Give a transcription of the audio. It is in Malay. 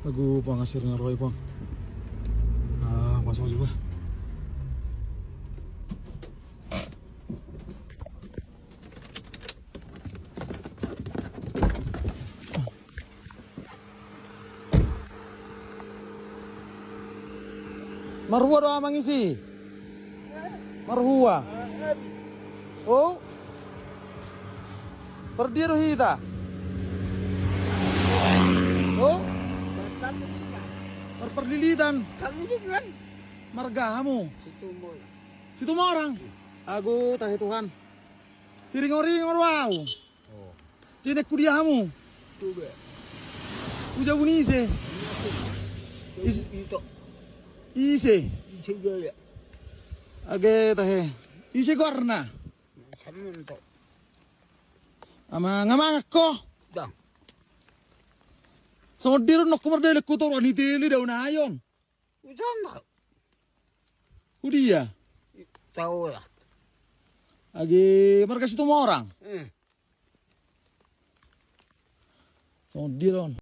Lagu pangasir ngaroy pang. Pasok juga. Marhua doa mangisi. Marhua. Oh. Perdi rohita. Oh. Perlilitan. Margahamu. Situ mau orang. Aku tahu Tuhan. Siring-oring marwau. Oh. Cinek kudiahamu. Coba. Uja bunise. Ise. Ise gaya. Age tahe. Ise korna. Samun to. Ama ngamang ako. Dang. So diro nok kumardele kutor ni tili daw na ayon. Usan na. Udia. Tahu lah. Age markas itu mau orang. So diron.